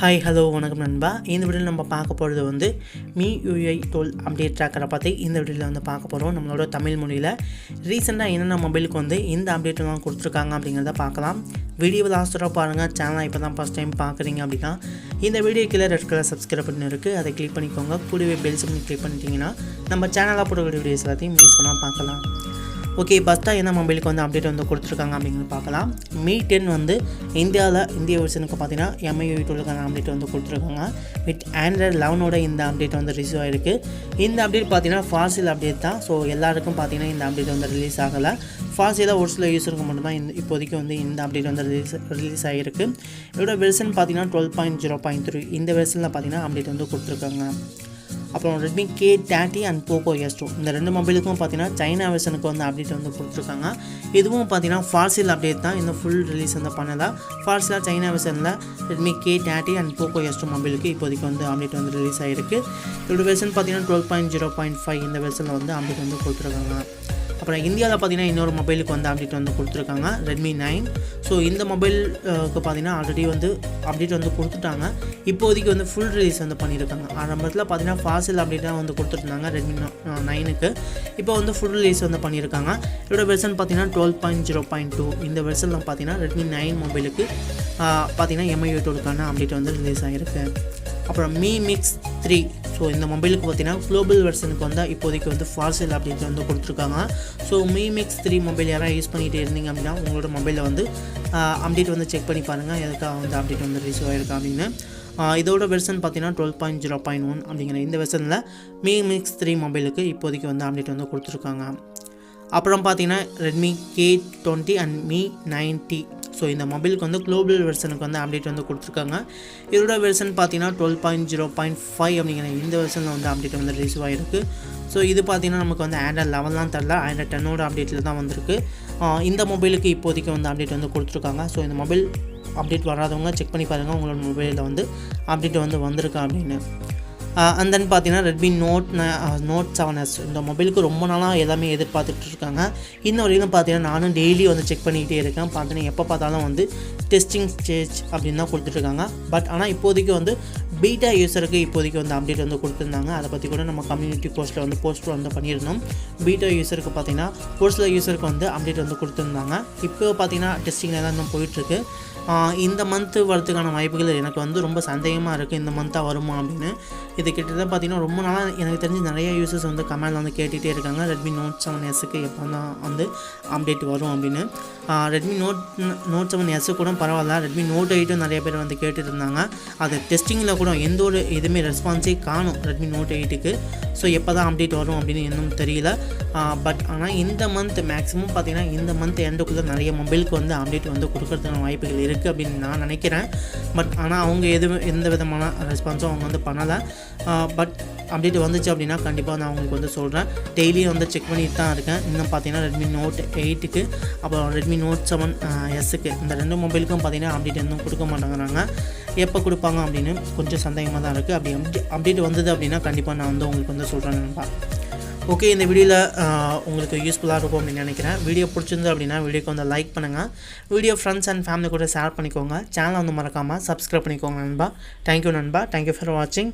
Hi hello வணக்கம் நண்பா. இந்த வீடியோவில் நம்ம பார்க்க போகிறது வந்து MIUI12 Update Tracker பற்றி இந்த வீடியோவில் வந்து பார்க்க போகிறோம். நம்மளோட தமிழ் மொழியில் ரீசெண்டாக என்னென்ன மொபைலுக்கு வந்து இந்த அப்டேட்லாம் கொடுத்துருக்காங்க அப்படிங்கிறத பார்க்கலாம். வீடியோ லாஸ்ட்டாக பாருங்கள். சேனலை இப்போ தான் ஃபஸ்ட் டைம் பார்க்குறீங்க அப்படின்னா இந்த வீடியோ கீழே ரெட் கலர் சப்ஸ்கிரைப் பண்ணி இருக்குது, அதை கிளிக் பண்ணிக்கோங்க. கூடவே பெல் சிம்னி கிளிக் பண்ணிட்டீங்கன்னா நம்ம சேனலில் போடுற வீடியோஸ் எல்லாத்தையும் மிஸ் பண்ணால் பார்க்கலாம். ஓகே, ஃபஸ்ட்டாக என்ன மொபைலுக்கு வந்து அப்டேட் வந்து கொடுத்துருக்காங்க அப்படிங்கிறது பார்க்கலாம். Mi 10 வந்து இந்திய வெர்ஷனுக்கு பார்த்தீங்கன்னா MIUI12 அப்டேட் வந்து கொடுத்துருக்காங்க. வித் Android 11ஓட இந்த அப்டேட் வந்து ரிசீவ் ஆகிருக்கு. இந்த அப்டேட் பார்த்தீங்கன்னா ஃபாஸ்டில் அப்டேட் தான். ஸோ எல்லாருக்கும் பார்த்தீங்கன்னா இந்த அப்டேட் வந்து ரிலீஸ் ஆகலை. ஃபாஸ்டில் ஒரு சில யூஸருக்கு மட்டும்தான் இப்போதைக்கு வந்து இந்த அப்டேட் வந்து ரிலீஸ் ஆகிருக்கு. இதோட வெர்ஷன் பார்த்தீங்கன்னா 12.0.3 இந்த வெர்ஷனில் பார்த்தீங்கன்னா அப்டேட் வந்து கொடுத்துருக்காங்க. அப்புறம் Redmi K30 and Poco S2 இந்த ரெண்டு மொபைலுக்கும் பார்த்தீங்கன்னா சைனா வெர்ஷனுக்கு வந்து அப்டேட் வந்து கொடுத்துருக்காங்க. இதுவும் பார்த்தீங்கன்னா ஃபாஸ்டில் அப்டேட் தான், இந்த ஃபுல் ரிலீஸ் வந்து பண்ணதா. ஃபாஸ்டில் சைனா வெர்ஷனில் Redmi K30 and Poco S2 மொபைலுக்கு இப்போதைக்கு வந்து அப்டேட் வந்து ரிலீஸ் ஆகிருக்கு. இதோட வெர்ஷன் பார்த்தீங்கன்னா 12.0.5 இந்த வெர்ஷனில் வந்து அப்டேட் வந்து கொடுத்துருக்காங்க. அப்புறம் இந்தியாவில் பார்த்தீங்கன்னா இன்னொரு மொபைலுக்கு வந்து அப்டேட் வந்து கொடுத்துருக்காங்க, Redmi 9. ஸோ இந்த மொபைலுக்கு பார்த்தீங்கன்னா ஆல்ரெடி வந்து அப்டேட் வந்து கொடுத்துட்டாங்க. இப்போதைக்கு வந்து ஃபுல் ரிலீஸ் வந்து பண்ணியிருக்காங்க. ஆரம்பத்தில் பார்த்தீங்கன்னா ஃபாஸ்டில் அப்டேட் தான் வந்து கொடுத்துருந்தாங்க Redmi 9க்கு. இப்போ வந்து ஃபுல் ரிலீஸ் வந்து பண்ணியிருக்காங்க. இதோட வெர்ஷன் பார்த்தீங்கன்னா 12.0.2 இந்த வெர்ஷனில் பார்த்தீங்கன்னா Redmi 9 மொபைலுக்கு பார்த்தீங்கன்னா MIUI12 அப்டேட் வந்து ரிலீஸ் ஆகிருக்கு. அப்புறம் Mi Mix 3 ஸோ இந்த மொபைலுக்கு பார்த்தீங்கன்னா குளோபல் வெர்ஷனுக்கு வந்து இப்போதைக்கு வந்து ஃபாஸ்டில் அப்டேட் வந்து கொடுத்துருக்காங்க. ஸோ Mi Mix 3 மொபைல் யாராவது யூஸ் பண்ணிகிட்டு இருந்தீங்க அப்படின்னா உங்களோட மொபைலில் வந்து அப்டேட் வந்து செக் பண்ணி பாருங்கள், எதுக்காக வந்து அப்டேட் வந்து ரிலீஸ் ஆகிருக்கு அப்படின்னு. இதோட வெர்ஷன் பார்த்தீங்கன்னா 12.0.1 அப்படிங்கிற இந்த வெர்ஷனில் Mi Mix 3 மொபைலுக்கு இப்போதைக்கு வந்து அப்டேட் வந்து கொடுத்துருக்காங்க. அப்புறம் பார்த்தீங்கன்னா Redmi K20 and Mi 9T so இந்த மொபைலுக்கு வந்து குளோபல் வெர்ஷனுக்கு வந்து அப்டேட் வந்து கொடுத்துருக்காங்க. இதோட வெர்ஷன் பார்த்தீங்கன்னா 12.0.5 அப்படிங்கிற இந்த வெர்ஷனில் வந்து அப்டேட் வந்து ரிலீஸ் ஆகிருக்கு. ஸோ இது பார்த்தீங்கன்னா நமக்கு வந்து Android 11 தரல, Android 10ஓட அப்டேட்டில் தான் வந்திருக்கு. இந்த மொபைலுக்கு இப்போதைக்கு வந்து அப்டேட் வந்து கொடுத்துருக்காங்க. ஸோ இந்த மொபைல் அப்டேட் வராதவங்க செக் பண்ணி பாருங்கள் உங்களோட மொபைலில் வந்து அப்டேட் வந்து வந்திருக்கா அப்படின்னு. அண்ட் தென் பார்த்தீங்கன்னா Redmi Note 7S இந்த மொபைலுக்கு ரொம்ப நாளாக எல்லாமே எதிர்பார்த்துட்டு இருக்காங்க. இன்ன வரைக்கும் பார்த்தீங்கன்னா நானும் டெய்லி வந்து செக் பண்ணிக்கிட்டே இருக்கேன். பார்த்தீங்கன்னா எப்போ பார்த்தாலும் வந்து டெஸ்டிங் ஸ்டேஜ் அப்படின்னு தான் கொடுத்துட்ருக்காங்க. பட் ஆனால் இப்போதைக்கு வந்து பீட்டா யூஸருக்கு இப்போதைக்கு வந்து அப்டேட் வந்து கொடுத்துருந்தாங்க. அதை பற்றி கூட நம்ம கம்யூனிட்டி போஸ்ட்டில் வந்து போஸ்ட் வந்து பண்ணியிருந்தோம். பீட்டா யூஸருக்கு பார்த்தீங்கன்னா ஒரு சில யூஸருக்கு வந்து அப்டேட் வந்து கொடுத்துருந்தாங்க. இப்போ பார்த்தீங்கன்னா டெஸ்டிங்கில் தான் இன்னும் போயிட்டுருக்கு. இந்த மந்த்து வரதுக்கான வாய்ப்புகள் எனக்கு வந்து ரொம்ப சந்தேகமாக இருக்குது, இந்த மந்த்தாக வருமா அப்படின்னு. இது கிட்டத்தட்ட பார்த்தீங்கன்னா ரொம்ப நாளாக எனக்கு தெரிஞ்சு நிறைய யூசர்ஸ் வந்து கமெண்டில் வந்து கேட்டுகிட்டே இருக்காங்க Redmi Note 7Sக்கு எப்போ தான் வந்து அப்டேட் வரும் அப்படின்னு. Redmi Note 7S கூட பரவாயில்ல, Redmi Note 8 நிறைய பேர் வந்து கேட்டுட்டு இருந்தாங்க. அது டெஸ்டிங்கில் கூட எந்த ஒரு இதுவுமே ரெஸ்பான்ஸே காணும் Redmi Note 8க்கு. ஸோ எப்போ தான் அப்டேட் வரும் அப்படின்னு இன்னும் தெரியல. பட் ஆனால் இந்த மந்த் மேக்ஸிமம் பார்த்தீங்கன்னா இந்த மந்த் எண்டுக்குள்ளே நிறைய மொபைலுக்கு வந்து அப்டேட் வந்து கொடுக்கறதுக்கான வாய்ப்புகள் இருக்குது அப்படின்னு நான் நினைக்கிறேன். பட் ஆனால் அவங்க எந்த விதமான ரெஸ்பான்ஸும் அவங்க வந்து பண்ணலை. பட் அப்டேட் வந்துச்சு அப்படின்னா கண்டிப்பாக நான் உங்களுக்கு வந்து சொல்கிறேன். டெய்லியும் வந்து செக் பண்ணிட்டு தான் இருக்கேன். இன்னும் பார்த்தீங்கன்னா Redmi Note 8க்கு அப்புறம் Redmi Note 7Sக்கு இந்த ரெண்டு மொபைலுக்கும் பார்த்தீங்கன்னா அப்டேட் இன்னும் கொடுக்க மாட்டேங்கிறாங்க. எப்போ கொடுப்பாங்க அப்படின்னு கொஞ்சம் சந்தேகமாக தான் இருக்குது. அப்படி அப்டேட் வந்தது அப்படின்னா கண்டிப்பாக நான் வந்து உங்களுக்கு வந்து சொல்கிறேன் நண்பா. ஓகே, இந்த வீடியோவில் உங்களுக்கு யூஸ்ஃபுல்லாக இருக்கும் அப்படின்னு நினைக்கிறேன். வீடியோ பிடிச்சிருந்து அப்படின்னா வீடியோக்கு வந்து லைக் பண்ணுங்கள். வீடியோ ஃப்ரெண்ட்ஸ் அண்ட் ஃபேமிலி கூட ஷேர் பண்ணிக்கோங்க. சேனலை வந்து மறக்காமல் சப்ஸ்கிரைப் பண்ணிக்கோங்க நண்பா. தேங்க்யூ நண்பா. தேங்க்யூ ஃபார் வாட்சிங்.